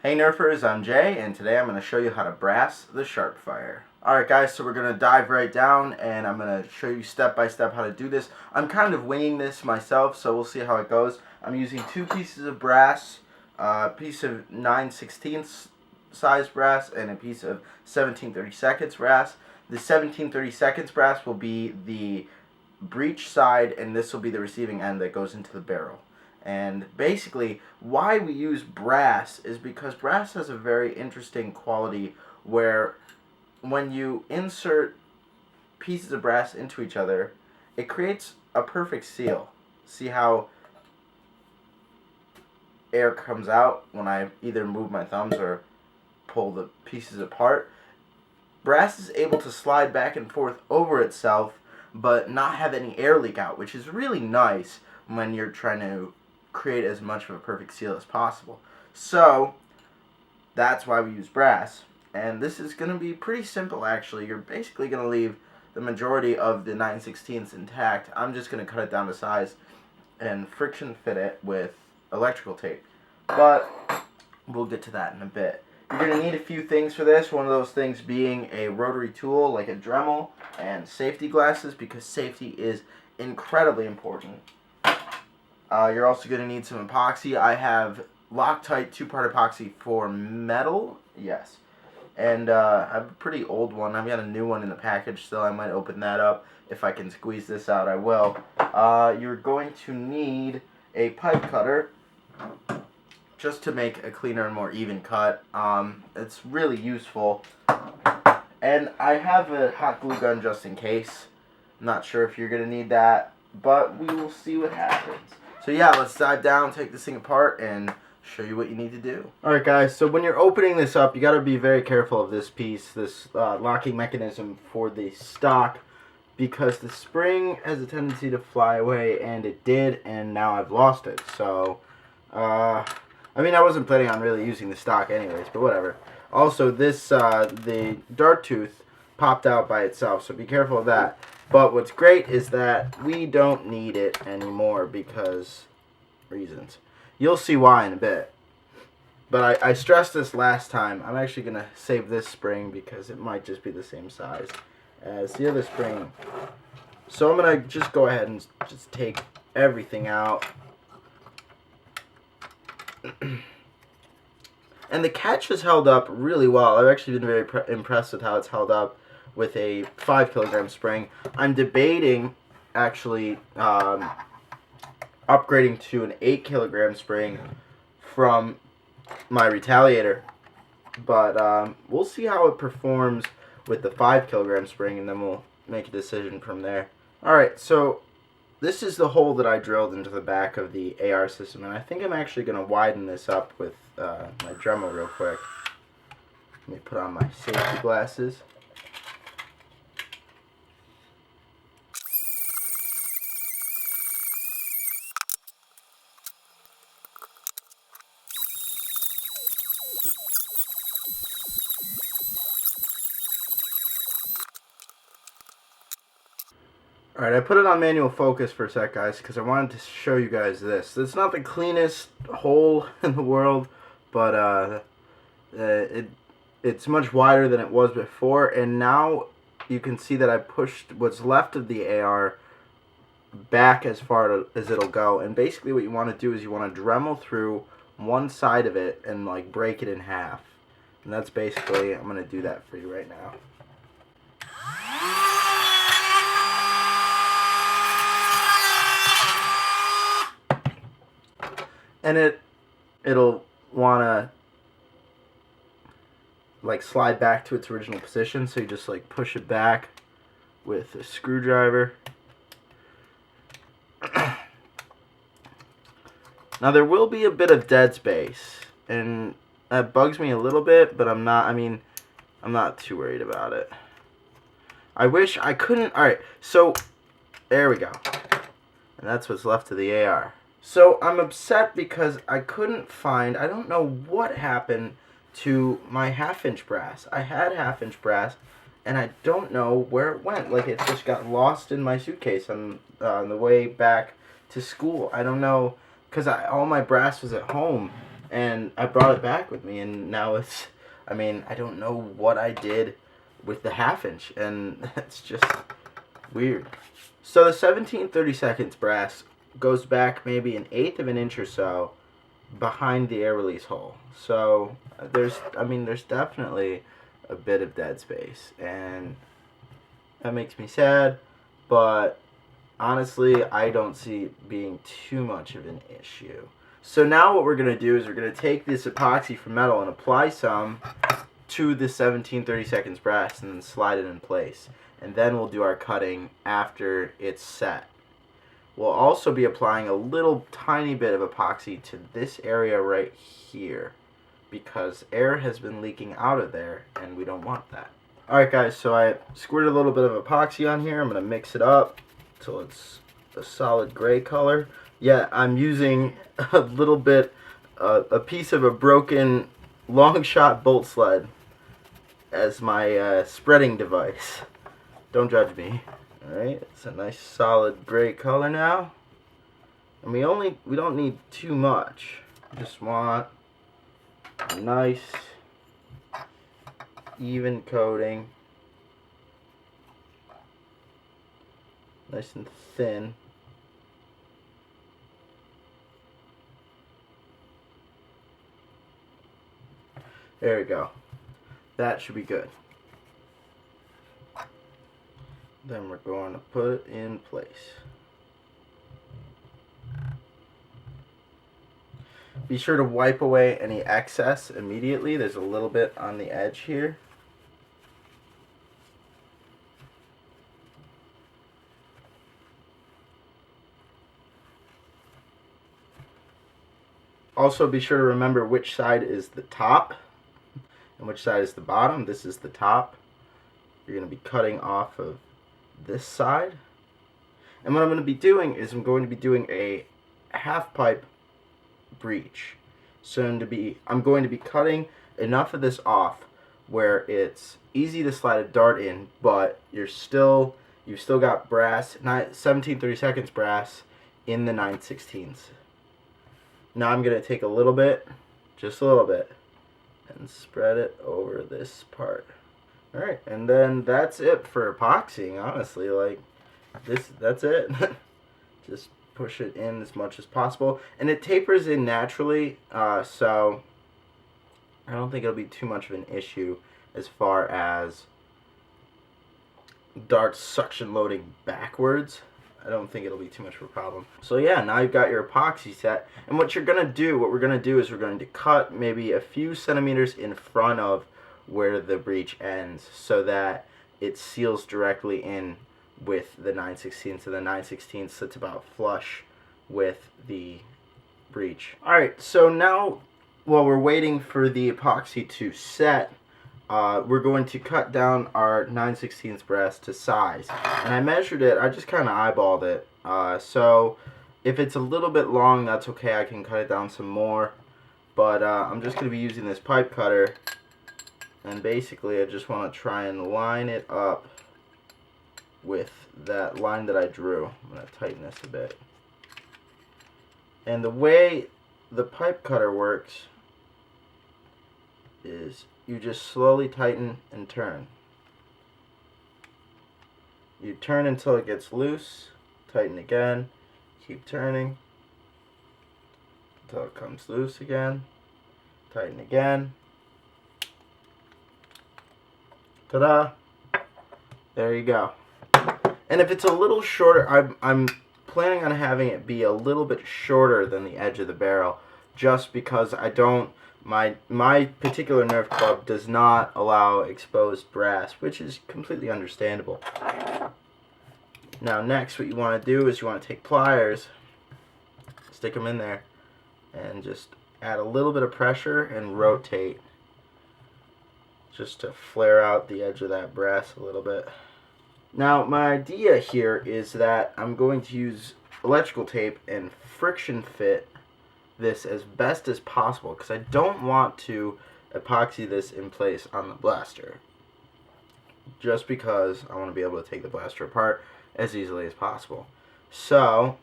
Hey Nerfers, I'm Jay, and today I'm going to show you how to brass the Sharpfire. Alright guys, so we're going to dive right down, and I'm going to show you step by step how to do this. I'm kind of winging this myself, so we'll see how it goes. I'm using 2 pieces of brass, a piece of 9/16 size brass, and a piece of 17/32 brass. The 17/32 brass will be the breech side, and this will be the receiving end that goes into the barrel. And basically, why we use brass is because brass has a very interesting quality where when you insert pieces of brass into each other, it creates a perfect seal. See how air comes out when I either move my thumbs or pull the pieces apart? Brass is able to slide back and forth over itself but not have any air leak out, which is really nice when you're trying to create as much of a perfect seal as possible. So that's why we use brass, and this is going to be pretty simple actually. You're basically going to leave the majority of the 9/16 intact. I'm just going to cut it down to size and friction fit it with electrical tape, but we'll get to that in a bit. You're going to need a few things for this, one of those things being a rotary tool like a Dremel and safety glasses, because safety is incredibly important. You're also going to need some epoxy. I have Loctite 2-part epoxy for metal, yes. And I have a pretty old one. I've got a new one in the package still. I might open that up. If I can squeeze this out, I will. You're going to need a pipe cutter just to make a cleaner and more even cut. It's really useful. And I have a hot glue gun just in case. I'm not sure if you're going to need that, but we will see what happens. So yeah, let's dive down, take this thing apart, and show you what you need to do. Alright guys, so when you're opening this up, you got to be very careful of this piece, this locking mechanism for the stock, because the spring has a tendency to fly away, and it did, and now I've lost it. So, I mean, I wasn't planning on really using the stock anyways, but whatever. Also, this, the dart tooth popped out by itself, so be careful of that. But what's great is that we don't need it anymore because reasons. You'll see why in a bit. But I stressed this last time. I'm actually going to save this spring because it might just be the same size as the other spring. So I'm going to just go ahead and just take everything out. And the catch has held up really well. I've actually been very impressed with how it's held up with a 5 kilogram spring. I'm debating actually upgrading to an 8 kilogram spring from my Retaliator, but we'll see how it performs with the 5 kilogram spring, and then we'll make a decision from there. Alright, so this is the hole that I drilled into the back of the AR system, and I think I'm actually going to widen this up with my Dremel real quick. Let me put on my safety glasses. Alright, I put it on manual focus for a sec, guys, because I wanted to show you guys this. It's not the cleanest hole in the world, but it's much wider than it was before, and now you can see that I pushed what's left of the AR back as far as it'll go. And basically what you want to do is you want to Dremel through one side of it and like break it in half. And that's basically, I'm going to do that for you right now. And it'll want to like slide back to its original position, so you just like push it back with a screwdriver. Now there will be a bit of dead space, and that bugs me a little bit, but I'm not too worried about it. I wish I couldn't. Alright, so there we go. And that's what's left of the AR. So I'm upset because I couldn't find, I don't know what happened to my 1/2-inch brass. I had 1/2-inch brass, and I don't know where it went. Like, it just got lost in my suitcase on the way back to school. I don't know, because all my brass was at home, and I brought it back with me, and now it's, I mean, I don't know what I did with the 1/2 inch, and it's just weird. So the 17/32 brass goes back maybe 1/8 of an inch or so behind the air release hole. So there's definitely a bit of dead space, and that makes me sad, but honestly, I don't see it being too much of an issue. So now what we're going to do is we're going to take this epoxy for metal and apply some to the 17/32 brass and then slide it in place. And then we'll do our cutting after it's set. We'll also be applying a little tiny bit of epoxy to this area right here, because air has been leaking out of there and we don't want that. Alright guys, so I squirted a little bit of epoxy on here. I'm going to mix it up till it's a solid gray color. Yeah, I'm using a little bit, a piece of a broken long shot bolt sled as my spreading device. Don't judge me. Alright, it's a nice solid gray color now. And we don't need too much. We just want a nice even coating. Nice and thin. There we go. That should be good. Then we're going to put it in place. Be sure to wipe away any excess immediately. There's a little bit on the edge here. Also, be sure to remember which side is the top and which side is the bottom. This is the top. You're going to be cutting off of this side. And what I'm going to be doing is I'm going to be doing a half pipe breech. So I'm going to be cutting enough of this off where it's easy to slide a dart in, but you've still got brass, 17/32 brass in the 9/16. Now I'm going to take a little bit, just a little bit, and spread it over this part. Alright, and then that's it for epoxying, honestly. Like, that's it. Just push it in as much as possible. And it tapers in naturally, so I don't think it'll be too much of an issue as far as darts suction loading backwards. I don't think it'll be too much of a problem. So yeah, now you've got your epoxy set. And what we're going to do is we're going to cut maybe a few centimeters in front of where the breech ends so that it seals directly in with the 9/16. So the 9/16 sits about flush with the breech. Alright, so now while we're waiting for the epoxy to set, we're going to cut down our 9/16 brass to size. And I measured it, I just kind of eyeballed it. So if it's a little bit long, that's okay, I can cut it down some more. But I'm just going to be using this pipe cutter. And basically I just want to try and line it up with that line that I drew. I'm going to tighten this a bit. And the way the pipe cutter works is you just slowly tighten and turn. You turn until it gets loose, tighten again, keep turning until it comes loose again, tighten again. Ta-da! There you go. And if it's a little shorter, I'm planning on having it be a little bit shorter than the edge of the barrel, just because I don't, my particular Nerf club does not allow exposed brass, which is completely understandable. Now next what you want to do is you want to take pliers, stick them in there, and just add a little bit of pressure and rotate, just to flare out the edge of that brass a little bit. Now my idea here is that I'm going to use electrical tape and friction fit this as best as possible, because I don't want to epoxy this in place on the blaster, just because I want to be able to take the blaster apart as easily as possible. So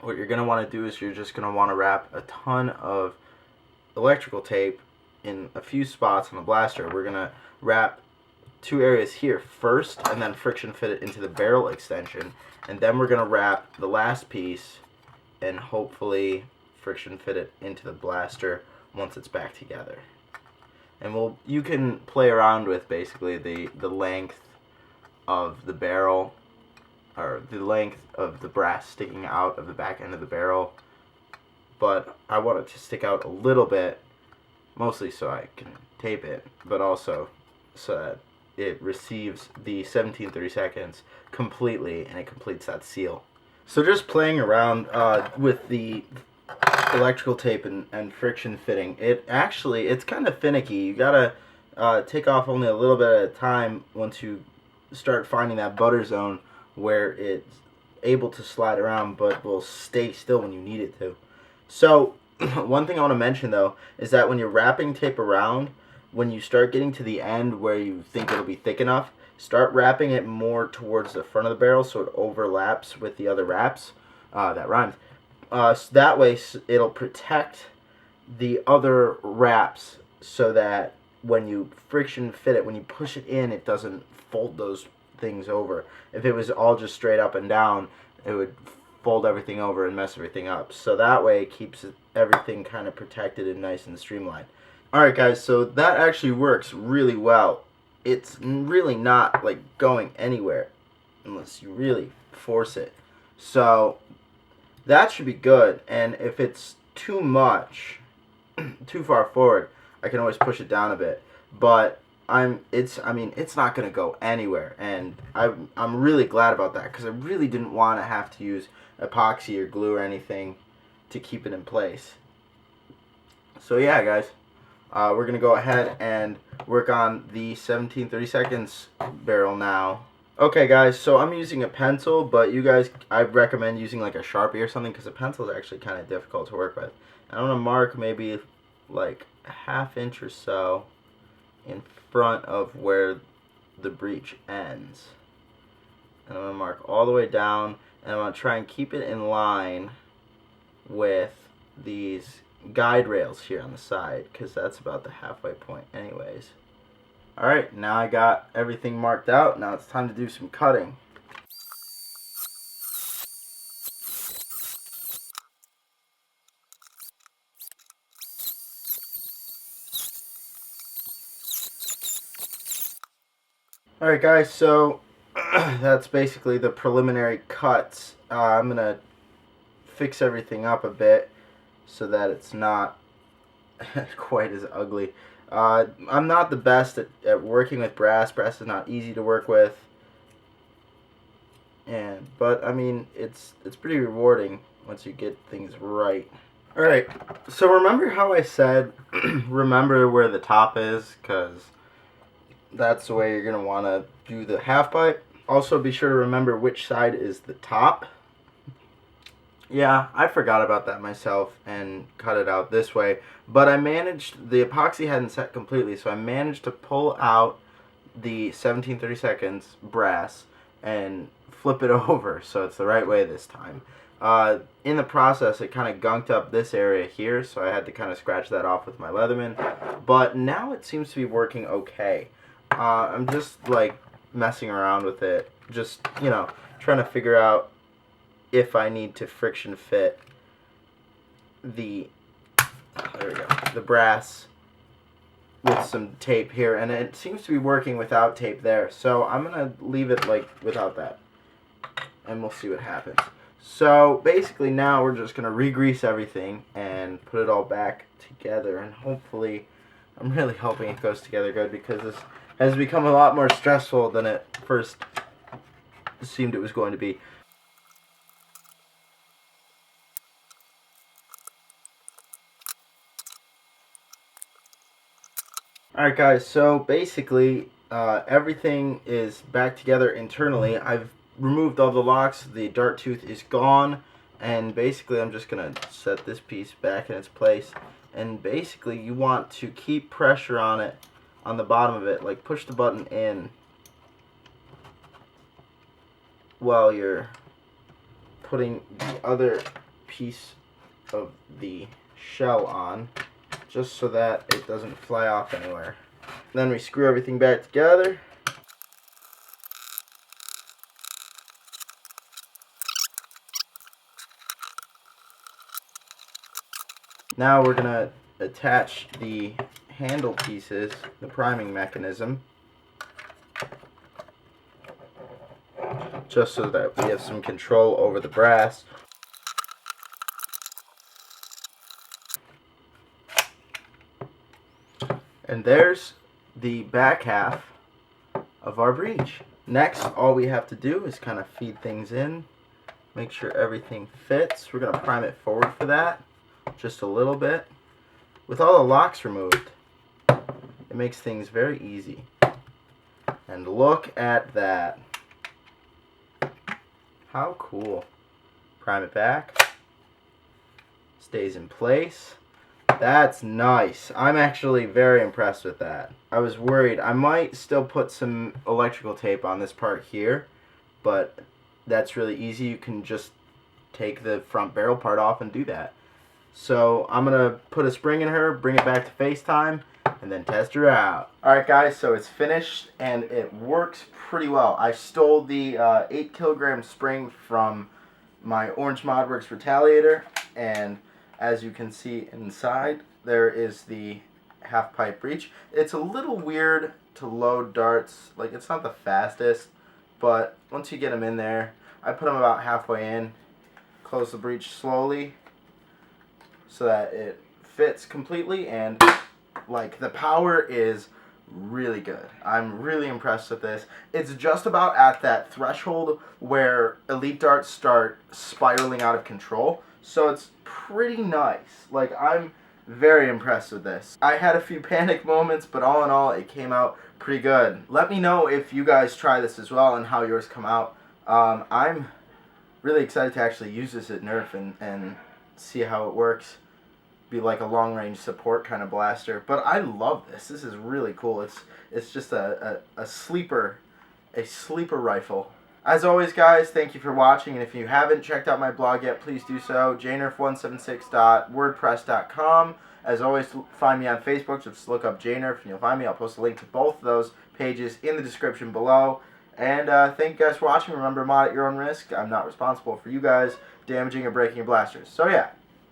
what you're going to want to do is you're just going to want to wrap a ton of electrical tape in a few spots on the blaster. We're going to wrap 2 areas here first and then friction fit it into the barrel extension, and then we're going to wrap the last piece and hopefully friction fit it into the blaster once it's back together. And you can play around with basically the length of the barrel, or the length of the brass sticking out of the back end of the barrel, but I want it to stick out a little bit, mostly so I can tape it, but also so that it receives the 17/32 completely and it completes that seal. So just playing around with the electrical tape and friction fitting, it's kind of finicky. You gotta take off only a little bit at a time once you start finding that butter zone where it's able to slide around but will stay still when you need it to. So one thing I want to mention though is that when you're wrapping tape around, when you start getting to the end where you think it'll be thick enough, start wrapping it more towards the front of the barrel so it overlaps with the other wraps. That rhymes. So that way it'll protect the other wraps so that when you friction fit it, when you push it in, it doesn't fold those things over. If it was all just straight up and down, it would fold everything over and mess everything up. So that way it keeps everything kind of protected and nice and streamlined. Alright guys, so that actually works really well. It's really not like going anywhere unless you really force it. So that should be good, and if it's too much, too far forward, I can always push it down a bit. But it's not gonna go anywhere, and I'm really glad about that because I really didn't want to have to use epoxy or glue or anything to keep it in place. So yeah, guys, we're gonna go ahead and work on the 17/32 barrel now. Okay guys, so I'm using a pencil, but you guys, I recommend using like a Sharpie or something because a pencil is actually kind of difficult to work with. And I'm going to mark maybe like a ½ inch or so in front of where the breech ends. And I'm going to mark all the way down, and I'm going to try and keep it in line with these guide rails here on the side because that's about the halfway point anyways. Alright, now I got everything marked out. Now it's time to do some cutting. Alright guys, so that's basically the preliminary cuts. I'm going to fix everything up a bit so that it's not quite as ugly. I'm not the best at working with brass. Brass is not easy to work with, but I mean it's pretty rewarding once you get things right. All right, so remember how I said remember where the top is, because that's the way you're gonna want to do the half pipe. Also, be sure to remember which side is the top. Yeah, I forgot about that myself and cut it out this way. But I managed, the epoxy hadn't set completely, so I managed to pull out the 17/32 brass and flip it over so it's the right way this time. In the process, it kind of gunked up this area here, so I had to kind of scratch that off with my Leatherman. But now it seems to be working okay. I'm just like messing around with it, just, you know, trying to figure out if I need to friction fit the brass with some tape here, and it seems to be working without tape there, so I'm gonna leave it like without that and we'll see what happens. So basically now we're just gonna re-grease everything and put it all back together, and hopefully, I'm really hoping it goes together good because this has become a lot more stressful than it first seemed it was going to be. Alright guys, so basically everything is back together internally. I've removed all the locks, the dart tooth is gone, and basically I'm just going to set this piece back in its place. And basically you want to keep pressure on it, on the bottom of it, like push the button in while you're putting the other piece of the shell on. just so that it doesn't fly off anywhere. Then we screw everything back together. Now we're going to attach the handle pieces, the priming mechanism, just so that we have some control over the brass. And there's the back half of our breech. Next, all we have to do is kind of feed things in, make sure everything fits. We're going to prime it forward for that, just a little bit. With all the locks removed, it makes things very easy. And look at that. How cool. Prime it back. Stays in place. That's nice. I'm actually very impressed with that. I was worried. I might still put some electrical tape on this part here, but that's really easy. You can just take the front barrel part off and do that. So I'm going to put a spring in her, bring it back to FaceTime, and then test her out. Alright guys, so it's finished and it works pretty well. I stole the 8 kilogram spring from my Orange Modworks Retaliator, and as you can see inside, there is the half pipe breech. It's a little weird to load darts. Like, it's not the fastest, but once you get them in there, I put them about halfway in, close the breech slowly so that it fits completely, and like, the power is really good. I'm really impressed with this. It's just about at that threshold where elite darts start spiraling out of control, so it's pretty nice. Like, I'm very impressed with this. I had a few panic moments, but all in all, it came out pretty good. Let me know if you guys try this as well and how yours come out. I'm really excited to actually use this at Nerf and see how it works. Be like a long-range support kind of blaster. But I love this. This is really cool. It's just a sleeper rifle. As always, guys, thank you for watching, and if you haven't checked out my blog yet, please do so. jnerf176.wordpress.com. As always, find me on Facebook. Just look up jnerf and you'll find me. I'll post a link to both of those pages in the description below. And thank you guys for watching. Remember, mod at your own risk. I'm not responsible for you guys damaging or breaking your blasters. So yeah.